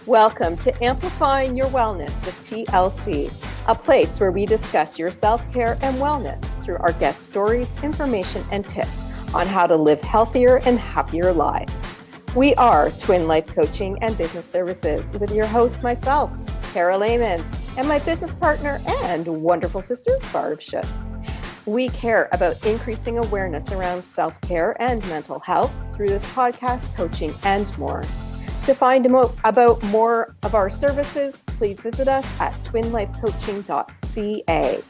Welcome to Amplifying Your Wellness with TLC, a place where we discuss your self-care and wellness through our guest stories, information, and tips on how to live healthier and happier lives. We are Twin Life Coaching and Business Services with your host, myself, Tara Lehman, and my business partner and wonderful sister, Barb Schutt. We care about increasing awareness around self-care and mental health through this podcast, coaching, and more. To find about more of our services, please visit us at twinlifecoaching.ca.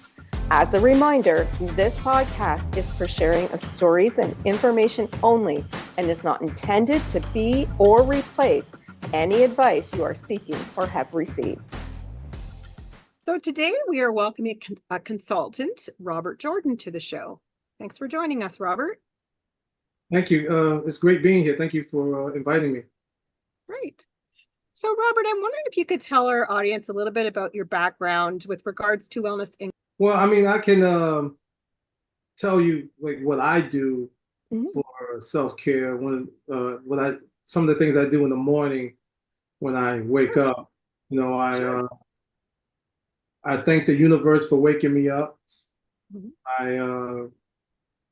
As a reminder, this podcast is for sharing of stories and information only and is not intended to be or replace any advice you are seeking or have received. So today we are welcoming a consultant, Robert Jordan, to the show. Thanks for joining us, Robert. Thank you. It's great being here. Thank you for inviting me. Great. So Robert, I'm wondering if you could tell our audience a little bit about your background with regards to wellness. Well, I mean, I can tell you like what I do for self-care. Some of the things I do in the morning when I wake up. You know, I thank the universe for waking me up. I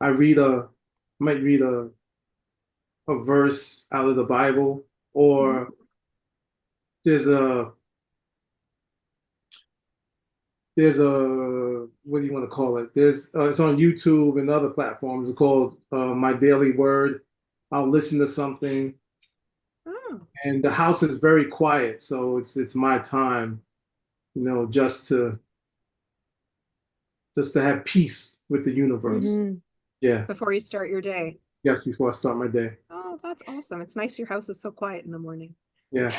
might read a verse out of the Bible, or there's a what do you want to call it? It's on YouTube and other platforms. It's called My Daily Word. I'll listen to something, and the house is very quiet, so it's my time. You know, just to have peace with the universe. Yeah. Before you start your day. Yes, before I start my day. Oh, that's awesome. It's nice your house is so quiet in the morning. Yeah.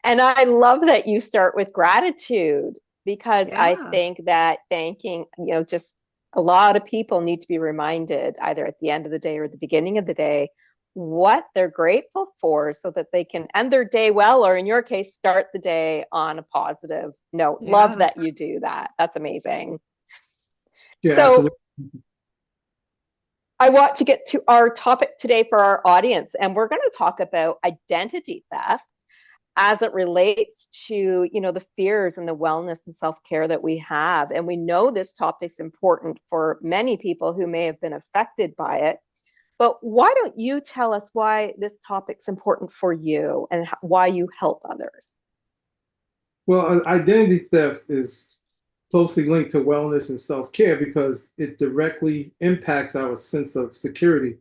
And I love that you start with gratitude, because I think that thanking, just a lot of people need to be reminded either at the end of the day or the beginning of the day what they're grateful for, so that they can end their day well, or in your case, start the day on a positive note. Yeah. Love that you do that. That's amazing. Yeah, so absolutely. I want to get to our topic today for our audience, and we're going to talk about identity theft as it relates to, the fears and the wellness and self-care that we have. And we know this topic's important for many people who may have been affected by it. But why don't you tell us why this topic's important for you and why you help others? Well, identity theft is closely linked to wellness and self-care because it directly impacts our sense of security,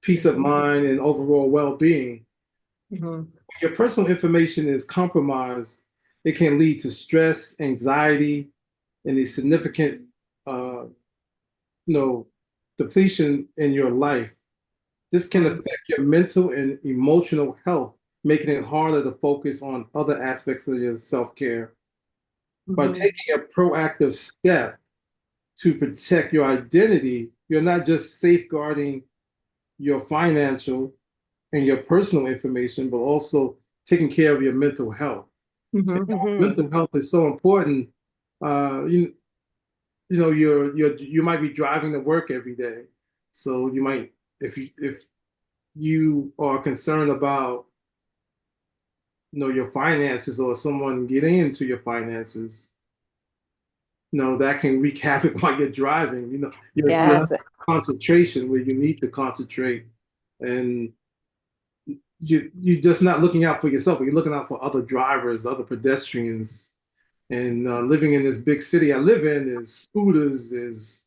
peace of mind, and overall well-being. Your personal information is compromised. It can lead to stress, anxiety, and a significant, depletion in your life. This can affect your mental and emotional health, making it harder to focus on other aspects of your self-care. By taking a proactive step to protect your identity, you're not just safeguarding your financial and your personal information, but also taking care of your mental health. Mental health is so important. You might be driving to work every day, so you might, if you are concerned about your finances or someone getting into your finances, that can wreak havoc while you're driving. Your concentration where you need to concentrate, and you're just not looking out for yourself, but you're looking out for other drivers, other pedestrians. And living in this big city I live in, is scooters, is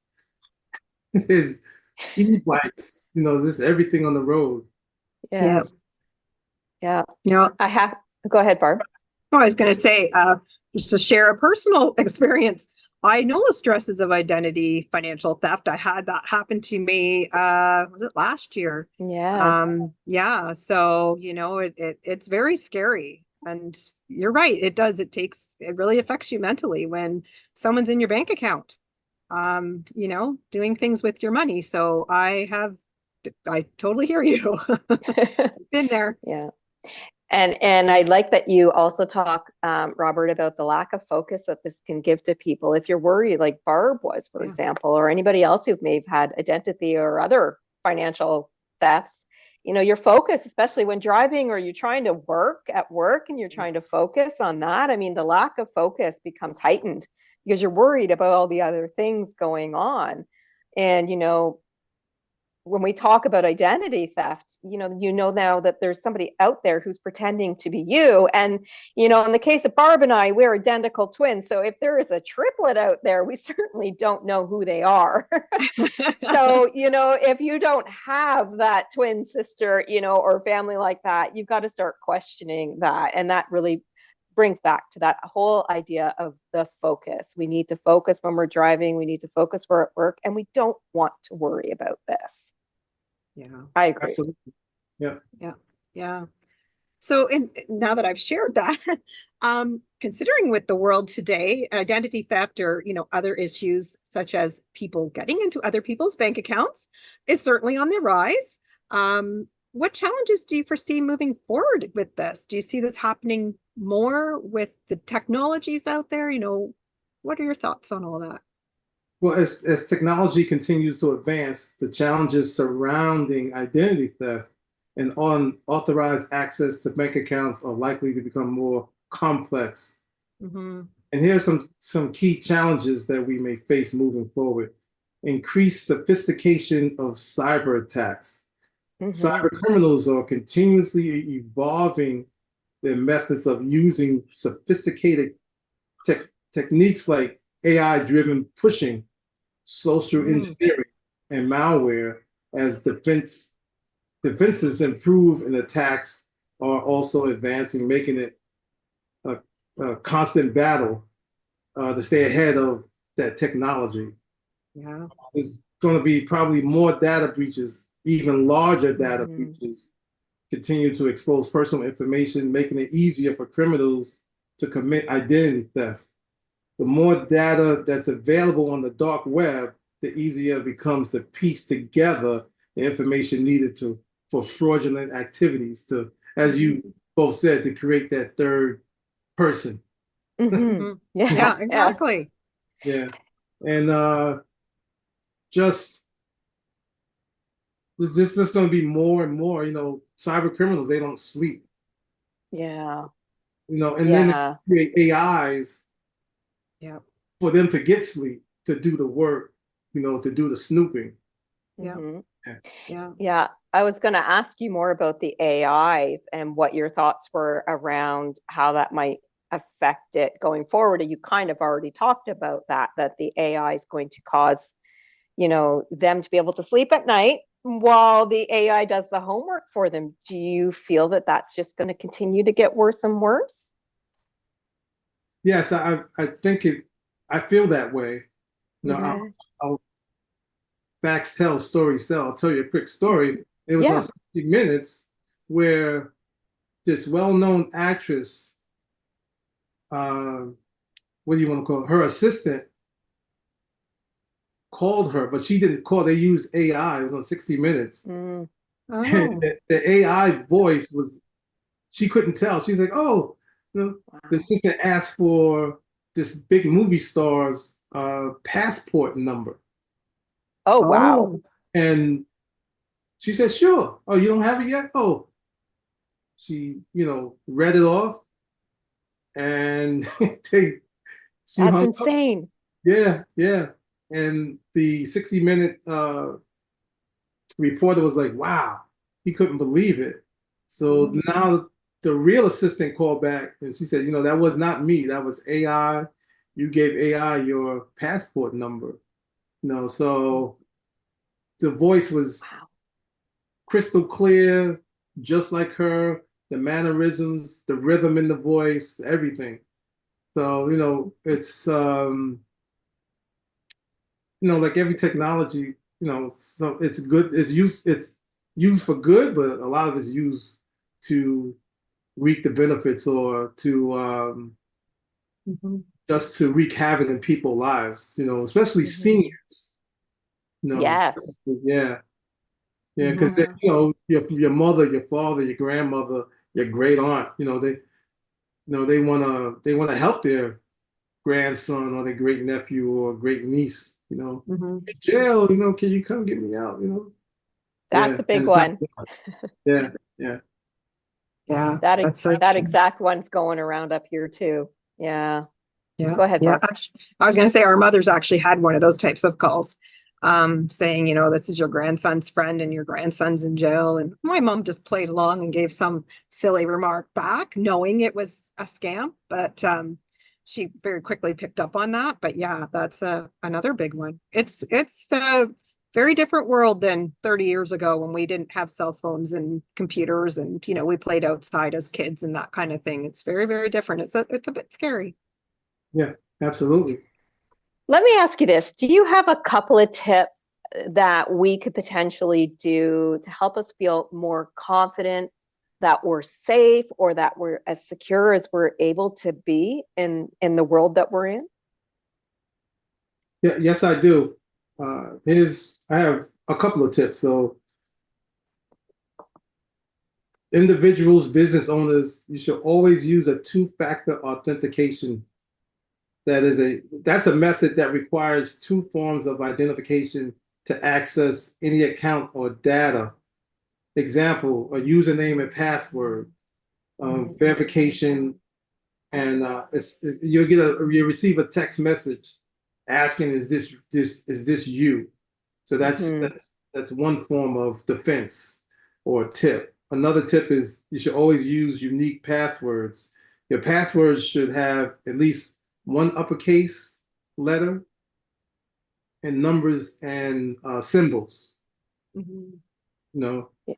e-bikes, just everything on the road. Yeah. Go ahead, Barb. I was going to say, just to share a personal experience, I know the stresses of financial theft. I had that happen to me, was it last year? Yeah. So, it's very scary. And you're right. It does. It really affects you mentally when someone's in your bank account, doing things with your money. So I totally hear you. Been there. Yeah. And I like that you also talk, Robert, about the lack of focus that this can give to people. If you're worried, like Barb was, for example, or anybody else who may have had identity or other financial thefts, your focus, especially when driving or you're trying to work at work and you're trying to focus on that. I mean, the lack of focus becomes heightened because you're worried about all the other things going on. And, when we talk about identity theft, now that there's somebody out there who's pretending to be you. And, in the case of Barb and I, we're identical twins. So if there is a triplet out there, we certainly don't know who they are. So, if you don't have that twin sister, or family like that, you've got to start questioning that. And that really brings back to that whole idea of the focus. We need to focus when we're driving. We need to focus when we're at work, and we don't want to worry about this. Yeah, I agree. Absolutely. Yeah. yeah. So, now that I've shared that, considering with the world today, identity theft or, other issues such as people getting into other people's bank accounts is certainly on the rise. What challenges do you foresee moving forward with this? Do you see this happening more with the technologies out there? What are your thoughts on all that? Well, as technology continues to advance, the challenges surrounding identity theft and unauthorized access to bank accounts are likely to become more complex. Mm-hmm. And here are some key challenges that we may face moving forward. Increased sophistication of cyber attacks. Mm-hmm. Cyber criminals are continuously evolving their methods of using sophisticated techniques like AI-driven pushing, social engineering, and malware as defenses improve and attacks are also advancing, making it a constant battle to stay ahead of that technology. Yeah. There's going to be probably more data breaches, even larger data breaches, continue to expose personal information, making it easier for criminals to commit identity theft. The more data that's available on the dark web, the easier it becomes to piece together the information needed for fraudulent activities, to, as you both said, to create that third person. Mm-hmm. Yeah, exactly. Yeah. And just this is going to be more and more, cyber criminals, they don't sleep. Yeah. And then they create AIs for them to get sleep, to do the work, to do the snooping. Yeah. I was going to ask you more about the AIs and what your thoughts were around how that might affect it going forward. You kind of already talked about that the AI is going to cause, them to be able to sleep at night while the AI does the homework for them. Do you feel that that's just going to continue to get worse and worse? Yes, I think I feel that way. I'll facts tell, stories sell. I'll tell you a quick story. It was on 60 Minutes where this well-known actress, what do you want to call her assistant, called her, but she didn't call. They used AI. It was on 60 Minutes. Oh. And the AI voice was, she couldn't tell. She's like, oh, the assistant asked for this big movie star's passport number. Oh, wow. And she said, sure. Oh, you don't have it yet? Oh. She, read it off, and she That's insane. Yeah. And the 60 Minute reporter was like, wow, he couldn't believe it. So now the real assistant called back and she said, that was not me. That was AI. You gave AI your passport number. So the voice was crystal clear, just like her, the mannerisms, the rhythm in the voice, everything. So, it's, like every technology, so it's good, it's used for good, but a lot of it's used to reap the benefits or to just to wreak havoc in people's lives, especially seniors. Yes. Yeah. Yeah, because your mother, your father, your grandmother, your great aunt, they wanna help their grandson or their great nephew or great niece, jail, can you come get me out, That's Yeah, a big and it's not one. yeah, yeah. Yeah, That that's so that true. exact one's going around up here too. Yeah. Yeah, Go ahead, yeah. Barb. I was going to say our mothers actually had one of those types of calls, saying, this is your grandson's friend and your grandson's in jail. And my mom just played along and gave some silly remark back, knowing it was a scam. But she very quickly picked up on that. But yeah, that's another big one. It's a very different world than 30 years ago when we didn't have cell phones and computers and we played outside as kids and that kind of thing. It's very, very different. It's a bit scary. Yeah, absolutely. Let me ask you this. Do you have a couple of tips that we could potentially do to help us feel more confident that we're safe or that we're as secure as we're able to be in the world that we're in? Yeah, yes, I do. I have a couple of tips. So individuals, business owners, you should always use a two-factor authentication. That's a method that requires two forms of identification to access any account or data. Example, a username and password, verification, and you receive a text message asking, is this you? So that's one form of defense or tip. Another tip is you should always use unique passwords. Your passwords should have at least one uppercase letter and numbers and symbols. Mhm. You know, Yeah.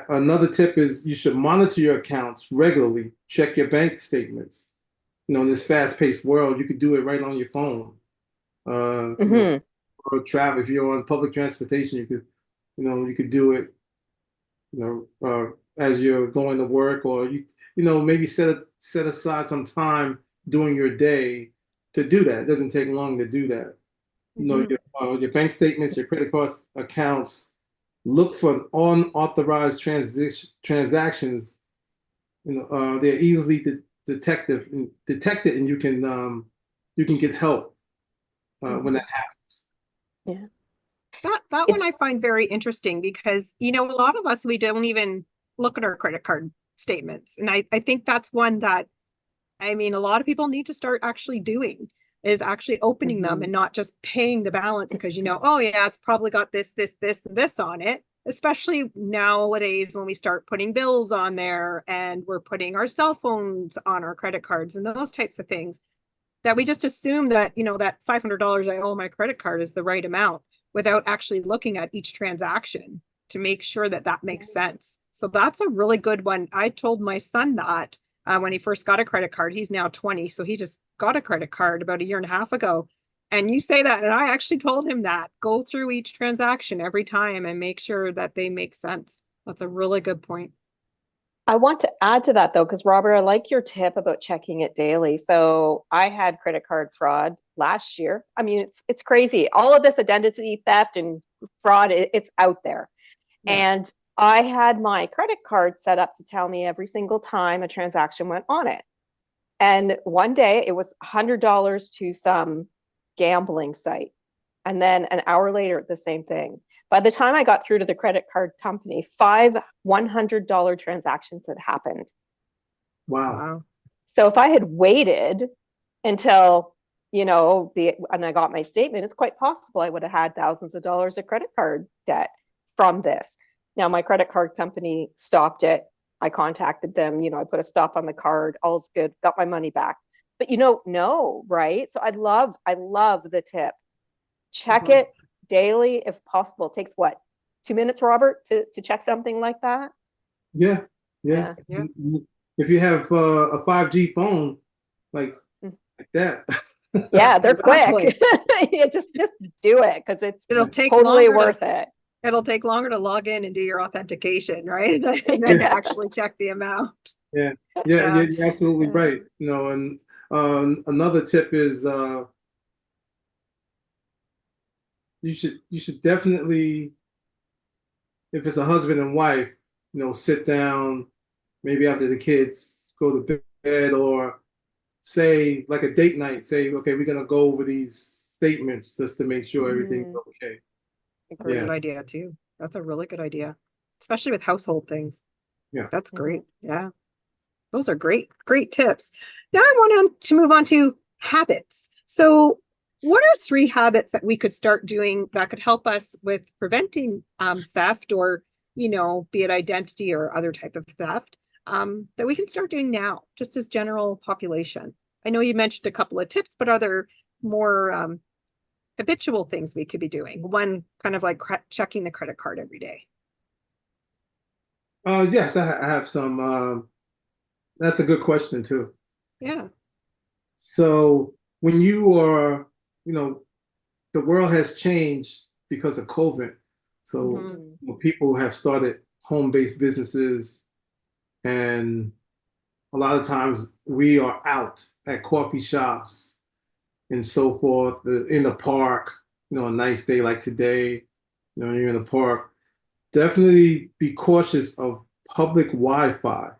Another tip is you should monitor your accounts regularly. Check your bank statements. In this fast-paced world, you could do it right on your phone. Mm-hmm. Or travel. If you're on public transportation, you could do it, as you're going to work, or maybe set aside some time during your day to do that. It doesn't take long to do that. Mhm. Your bank statements, your credit card accounts. Look for unauthorized transactions. They're easily detected, and you can get help when that happens. Yeah. That one It's I find very interesting because, a lot of us, we don't even look at our credit card statements. And I think that's one that, a lot of people need to start actually doing is actually opening them and not just paying the balance because, oh yeah, it's probably got this on it. Especially nowadays when we start putting bills on there and we're putting our cell phones on our credit cards and those types of things that we just assume that, that $500 I owe my credit card is the right amount without actually looking at each transaction to make sure that that makes sense. So that's a really good one. I told my son that when he first got a credit card. He's now 20, so he just got a credit card about a year and a half ago. And you say that, and I actually told him that go through each transaction every time and make sure that they make sense. That's a really good point. I want to add to that though, because Robert, I like your tip about checking it daily. So I had credit card fraud last year. I mean, it's crazy. All of this identity theft and fraud, it's out there. Yeah. And I had my credit card set up to tell me every single time a transaction went on it. And one day it was $100 to some gambling site. And then an hour later, the same thing. By the time I got through to the credit card company, 5 $100 transactions had happened. Wow. Wow. So if I had waited until, and I got my statement, it's quite possible I would have had thousands of dollars of credit card debt from this. Now my credit card company stopped it. I contacted them, I put a stop on the card, all's good, got my money back. But no, right? So I love the tip. Check it daily if possible. It takes what, 2 minutes, Robert, to check something like that? Yeah, yeah. Yeah. If you have a 5G phone like that, Yeah, they're Exactly. quick. Yeah, just do it because it's It'll take totally longer worth it. It'll take longer to log in and do your authentication, right? And then Yeah. actually check the amount. yeah, Yeah. you're absolutely right. And another tip is you should definitely, if it's a husband and wife, sit down maybe after the kids go to bed, or say like a date night, say, okay, we're gonna go over these statements just to make sure everything's okay. Great idea too. That's a really good idea, especially with household things. Yeah. That's great. Yeah. Those are great, great tips. Now I want to move on to habits. So what are 3 habits that we could start doing that could help us with preventing theft or, be it identity or other type of theft, that we can start doing now, just as general population? I know you mentioned a couple of tips, but are there more habitual things we could be doing? One kind of like checking the credit card every day. Yes, I have some. That's a good question too. Yeah. So when you are, you know, the world has changed because of COVID. So Mhm. when people have started home-based businesses, and a lot of times we are out at coffee shops and so forth, in the park, a nice day like today, you're in the park. Definitely be cautious of public Wi-Fi.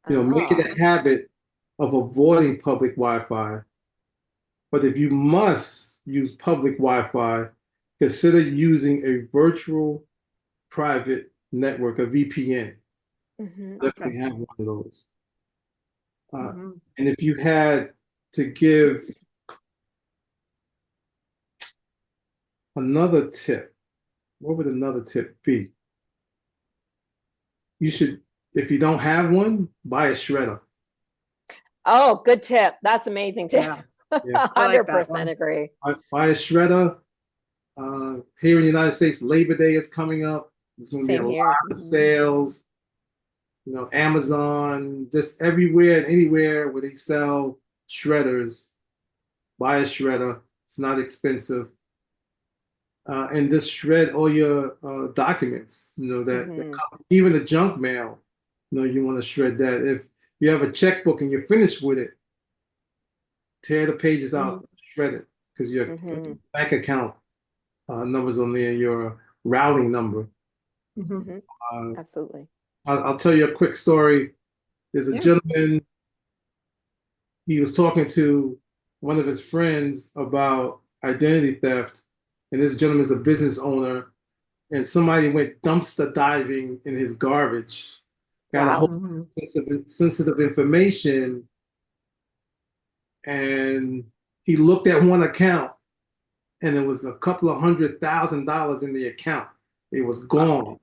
Make it Ah. a habit of avoiding public Wi-Fi. But if you must use public Wi-Fi, consider using a virtual private network, a VPN. Mhm. Definitely Okay. have one of those. Mhm. And if you had to give another tip, what would another tip be? You should, if you don't have one, buy a shredder. Oh, good tip. That's amazing tip. Yeah. Yeah, I like that 100% one. agree. buy a shredder. Here in the United States, Labor Day is coming up. There's going to be a Same lot here. of sales. Amazon, just everywhere and anywhere where they sell shredders, buy a shredder. It's not expensive. And just shred all your documents, that Mhm. even the junk mail, you want to shred that. If you have a checkbook and you're finished with it, tear the pages out, shred it, because your Mhm. bank account numbers on there, your routing number. Mhm. Mhm. Uh, Absolutely. I'll tell you a quick story. There's a Yeah. gentleman, he was talking to one of his friends about identity theft, and this gentleman is a business owner, and somebody went dumpster diving in his garbage, got a whole Wow. Mhm. sensitive information, and he looked at one account, and it was a couple of $100,000 in the account. It was gone.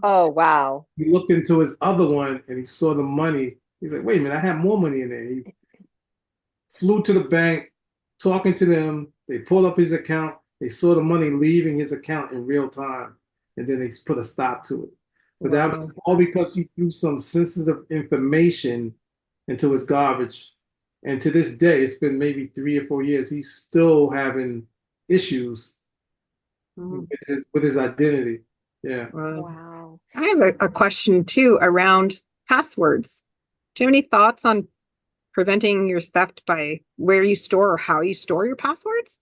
Oh, wow. He looked into his other one, and he saw the money. He's like, "Wait a minute, I have more money in there." He flew to the bank, talking to them. They pulled up his account. They saw the money leaving his account in real time, and then they put a stop to it. But that Wow. was all because he threw some sensitive information into his garbage. And to this day, it's been maybe 3 or 4 years. He's still having issues Mhm. with his identity. Yeah. Wow. Wow. I have a question too around passwords. Do you have any thoughts on preventing your theft by where you store or how you store your passwords?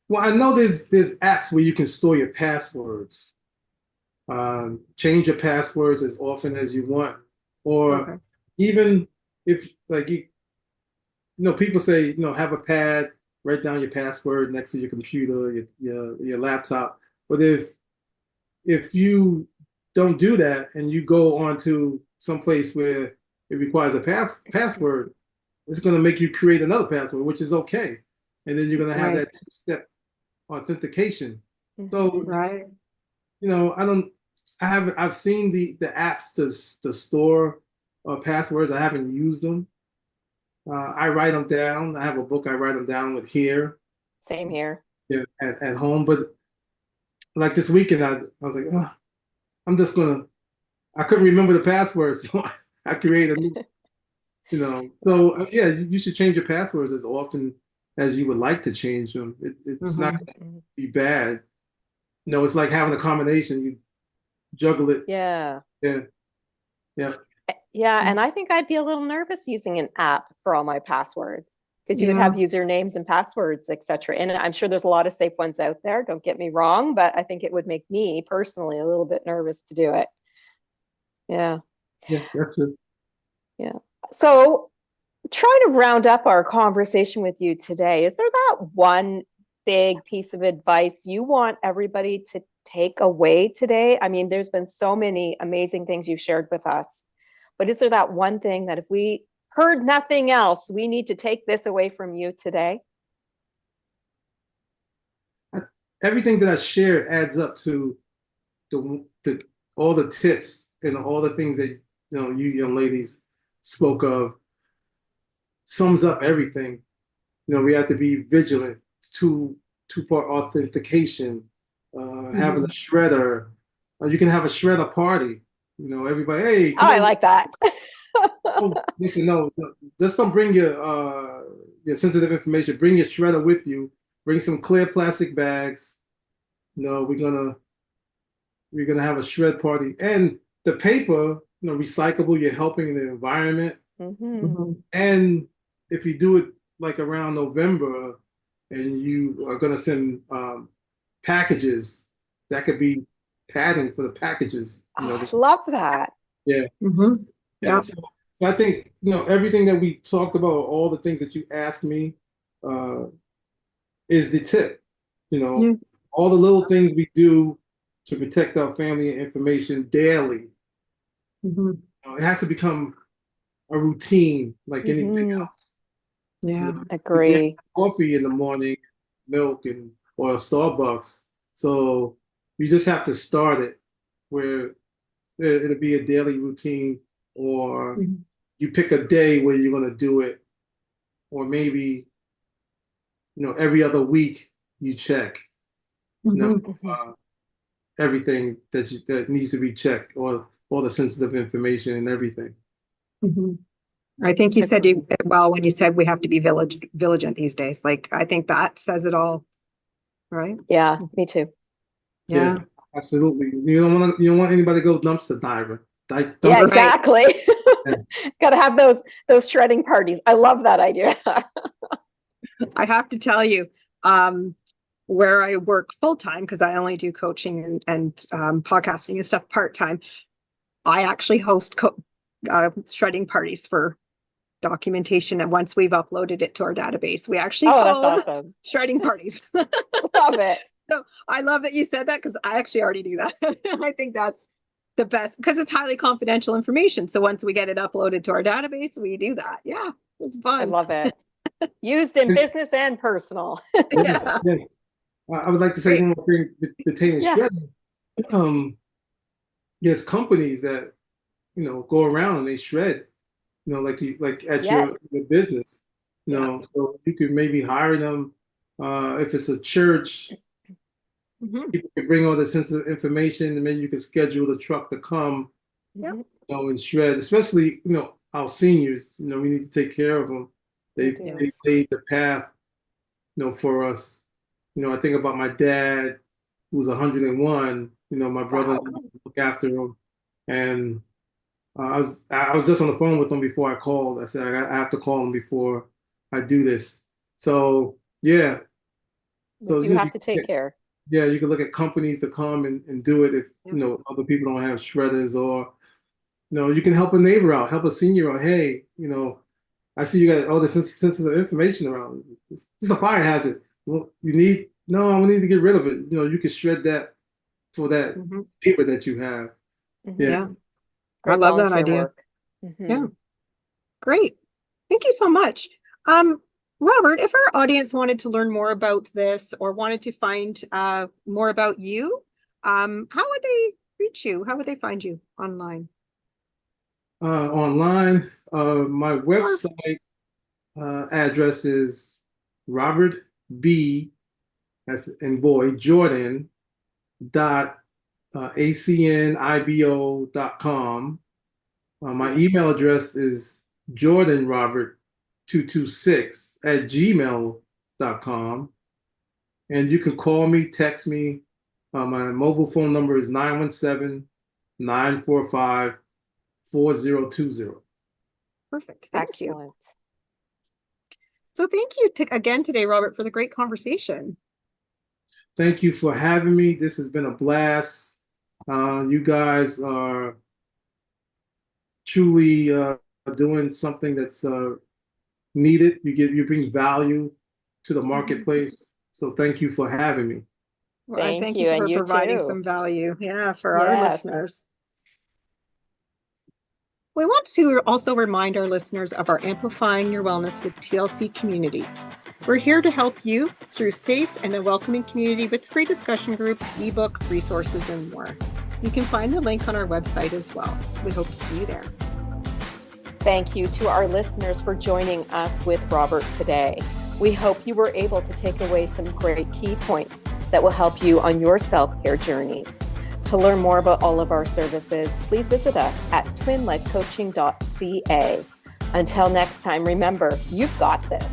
Well, I know there's apps where you can store your passwords. Change your passwords as often as you want, or Okay. even if like people say have a pad, write down your password next to your computer, your laptop. But if you don't do that and you go onto some place where it requires a password, it's going to make you create another password, which is okay, and then you're going to have Right. that two-step authentication. So Mhm. Right. I don't. I've seen the apps to store passwords. I haven't used them. I write them down. I have a book. I write them down with here, Same here. yeah, at home. But like this weekend, I was like, oh, I'm just gonna. I couldn't remember the password, so I created a new. So yeah, you should change your passwords as often as you would like to change them. It's not Mhm. gonna Mhm. be bad. It's like having a combination. You juggle it. Yeah. Yeah, yeah. Yeah, and I think I'd be a little nervous using an app for all my passwords because you would Yeah. have usernames and passwords, etc. And I'm sure there's a lot of safe ones out there, don't get me wrong, but I think it would make me personally a little bit nervous to do it. Yeah. Yeah, that's it. Yeah. So, trying to round up our conversation with you today, is there that one big piece of advice you want everybody to take away today? I mean, there's been so many amazing things you've shared with us, but is there that one thing that if we heard nothing else, we need to take this away from you today? Everything that I shared adds up to the all the tips and all the things that you young ladies spoke of. Sums up everything. We have to be vigilant. Two-part authentication. Having a shredder. You can have a shredder party. Everybody. Hey, Oh, come I on. like that. Oh, listen, no, just don't bring your sensitive information. Bring your shredder with you. Bring some clear plastic bags. We're gonna have a shred party, and the paper, recyclable. You're helping the environment, and if you do it like around November, and you are gonna send packages, that could be padding for the packages. Oh, I love that. Yeah. Yeah. So I think, everything that we talked about, all the things that you asked me, is the tip. Yeah. All the little things we do to protect our family and information daily. It has to become a routine like anything else. Yeah. Agree. Coffee in the morning, milk or Starbucks. So you just have to start it where it'll be a daily routine, or you pick a day where you're going to do it, or maybe every other week you check everything that needs to be checked, or all the sensitive information and everything. I think you said well when you said we have to be vigilant these days. Like, I think that says it all, right? Yeah, me too. Yeah. Absolutely. You don't want anybody to go dumpster diver. Yeah, exactly. Yeah. Got to have those shredding parties. I love that idea. I have to tell you, where I work full time, because I only do coaching and podcasting and stuff part time, I actually host shredding parties for documentation. And once we've uploaded it to our database, we actually that's hold awesome. shredding parties. Love it. So I love that you said that, because I actually already do that. I think that's the best, because it's highly confidential information. So once we get it uploaded to our database, we do that. Yeah, it's fun. I love it. Used in business and personal. Yeah. I would like to say one more thing pertaining to shredding. There's companies that go around and they shred, like at your business, so you could maybe hire them. If it's a church, people can bring all the sensitive information, and maybe you can schedule the truck to come, and shred. Especially, our seniors. We need to take care of them. They laid the path, for us. I think about my dad, who's 101. My brother look after him, and I was just on the phone with him before I called. I said I have to call him before I do this. So yeah. So you have to take care. Yeah, you can look at companies to come and do it if other people don't have shredders, or you can help a neighbor out, help a senior out. Hey, I see you got all this sensitive information around. It's a fire hazard. Well, I need to get rid of it. You can shred that for that paper that you have. Yeah. I love that idea. Yeah. Great. Thank you so much. Robert, if our audience wanted to learn more about this or wanted to find more about you, how would they reach you? How would they find you online? Online, my website address is Robert B. as in boy Jordan acnibo.com. My email address is jordanrobert226@gmail.com, and you can call me, text me. My mobile phone number is 917-945-4020. Perfect. Thank you. So thank you again today, Robert, for the great conversation. Thank you for having me. This has been a blast. You guys are truly doing something that's needed. You bring value to the marketplace. So thank you for having me. Well, I Thank thank you, you and for you providing too. some value, yeah, for our Yes. listeners. We want to also remind our listeners of our Amplifying Your Wellness with TLC community. We're here to help you through safe and a welcoming community with free discussion groups, ebooks, resources, and more. You can find the link on our website as well. We hope to see you there. Thank you to our listeners for joining us with Robert today. We hope you were able to take away some great key points that will help you on your self-care journeys. To learn more about all of our services, please visit us at twinlifecoaching.ca. Until next time, remember, you've got this.